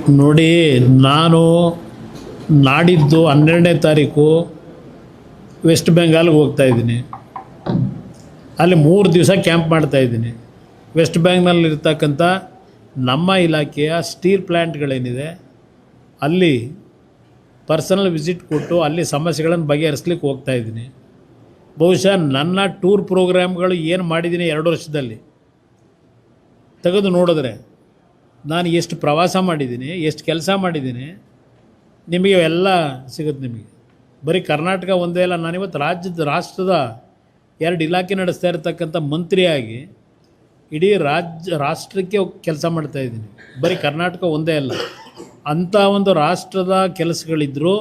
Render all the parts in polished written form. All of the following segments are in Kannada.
ನೋಡಿ, ನಾನು ನಾಡಿದ್ದು 12ನೇ ತಾರೀಕು ವೆಸ್ಟ್ ಬೆಂಗಾಲ್ಗೆ ಹೋಗ್ತಾಯಿದ್ದೀನಿ. ಅಲ್ಲಿ 3 ದಿವಸ ಕ್ಯಾಂಪ್ ಮಾಡ್ತಾಯಿದ್ದೀನಿ. ವೆಸ್ಟ್ ಬೆಂಗಾಲ್ನಲ್ಲಿರ್ತಕ್ಕಂಥ ನಮ್ಮ ಇಲಾಖೆಯ ಸ್ಟೀಲ್ ಪ್ಲ್ಯಾಂಟ್ಗಳೇನಿದೆ ಅಲ್ಲಿ ಪರ್ಸನಲ್ ವಿಸಿಟ್ ಕೊಟ್ಟು ಅಲ್ಲಿ ಸಮಸ್ಯೆಗಳನ್ನು ಬಗೆಹರಿಸ್ಲಿಕ್ಕೆ ಹೋಗ್ತಾಯಿದ್ದೀನಿ. ಬಹುಶಃ ನನ್ನ ಟೂರ್ ಪ್ರೋಗ್ರಾಮ್ಗಳು ಏನು ಮಾಡಿದ್ದೀನಿ 2 ವರ್ಷದಲ್ಲಿ ತೆಗೆದು ನೋಡಿದ್ರೆ ನಾನು ಎಷ್ಟು ಪ್ರವಾಸ ಮಾಡಿದ್ದೀನಿ, ಎಷ್ಟು ಕೆಲಸ ಮಾಡಿದ್ದೀನಿ, ನಿಮಗೆ ಎಲ್ಲ ಸಿಗುತ್ತೆ. ನಿಮಗೆ ಬರೀ ಕರ್ನಾಟಕ ಒಂದೇ ಅಲ್ಲ, ನಾನಿವತ್ತು ರಾಷ್ಟ್ರದ 2 ಇಲಾಖೆ ನಡೆಸ್ತಾ ಇರತಕ್ಕಂಥ ಮಂತ್ರಿಯಾಗಿ ಇಡೀ ರಾಷ್ಟ್ರಕ್ಕೆ ಕೆಲಸ ಮಾಡ್ತಾಯಿದ್ದೀನಿ. ಬರೀ ಕರ್ನಾಟಕ ಒಂದೇ ಅಲ್ಲ, ಅಂಥ ಒಂದು ರಾಷ್ಟ್ರದ ಕೆಲಸಗಳಿದ್ದರೂ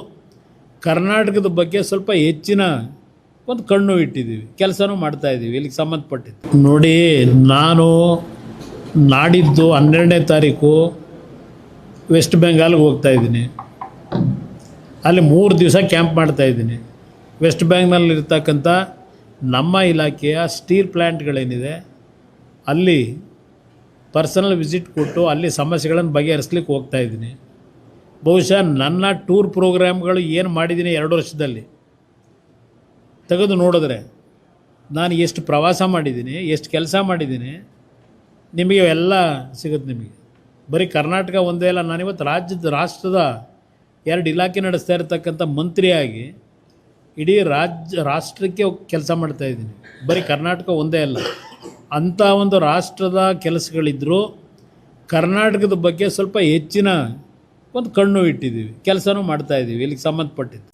ಕರ್ನಾಟಕದ ಬಗ್ಗೆ ಸ್ವಲ್ಪ ಹೆಚ್ಚಿನ ಒಂದು ಕಣ್ಣು ಇಟ್ಟಿದ್ದೀವಿ, ಕೆಲಸನೂ ಮಾಡ್ತಾಯಿದ್ದೀವಿ ಇಲ್ಲಿಗೆ ಸಂಬಂಧಪಟ್ಟಿದ್ದು. ನೋಡಿ, ನಾನು ನಾಡಿದ್ದು 12ನೇ ತಾರೀಕು ವೆಸ್ಟ್ ಬೆಂಗಾಲ್ಗೆ ಹೋಗ್ತಾಯಿದ್ದೀನಿ. ಅಲ್ಲಿ 3 ದಿವಸ ಕ್ಯಾಂಪ್ ಮಾಡ್ತಾಯಿದ್ದೀನಿ. ವೆಸ್ಟ್ ಬೆಂಗಾಲ್ನಲ್ಲಿರ್ತಕ್ಕಂಥ ನಮ್ಮ ಇಲಾಖೆಯ ಸ್ಟೀಲ್ ಪ್ಲ್ಯಾಂಟ್ಗಳೇನಿದೆ ಅಲ್ಲಿ ಪರ್ಸನಲ್ ವಿಸಿಟ್ ಕೊಟ್ಟು ಅಲ್ಲಿ ಸಮಸ್ಯೆಗಳನ್ನು ಬಗೆಹರಿಸ್ಲಿಕ್ಕೆ ಹೋಗ್ತಾಯಿದ್ದೀನಿ. ಬಹುಶಃ ನನ್ನ ಟೂರ್ ಪ್ರೋಗ್ರಾಮ್ಗಳು ಏನು ಮಾಡಿದ್ದೀನಿ 2 ವರ್ಷದಲ್ಲಿ ತೆಗೆದು ನೋಡಿದ್ರೆ ನಾನು ಎಷ್ಟು ಪ್ರವಾಸ ಮಾಡಿದ್ದೀನಿ, ಎಷ್ಟು ಕೆಲಸ ಮಾಡಿದ್ದೀನಿ, ನಿಮಗೆ ಎಲ್ಲ ಸಿಗುತ್ತೆ. ನಿಮಗೆ ಬರೀ ಕರ್ನಾಟಕ ಒಂದೇ ಅಲ್ಲ, ನಾನಿವತ್ತು ರಾಷ್ಟ್ರದ 2 ಇಲಾಖೆ ನಡೆಸ್ತಾ ಇರತಕ್ಕಂಥ ಮಂತ್ರಿಯಾಗಿ ಇಡೀ ರಾಷ್ಟ್ರಕ್ಕೆ ಕೆಲಸ ಮಾಡ್ತಾಯಿದ್ದೀನಿ. ಬರೀ ಕರ್ನಾಟಕ ಒಂದೇ ಅಲ್ಲ, ಅಂಥ ಒಂದು ರಾಷ್ಟ್ರದ ಕೆಲಸಗಳಿದ್ದರೂ ಕರ್ನಾಟಕದ ಬಗ್ಗೆ ಸ್ವಲ್ಪ ಹೆಚ್ಚಿನ ಒಂದು ಕಣ್ಣು ಇಟ್ಟಿದ್ದೀವಿ, ಕೆಲಸನೂ ಮಾಡ್ತಾಯಿದ್ದೀವಿ ಇಲ್ಲಿಗೆ ಸಂಬಂಧಪಟ್ಟಿದ್ದು.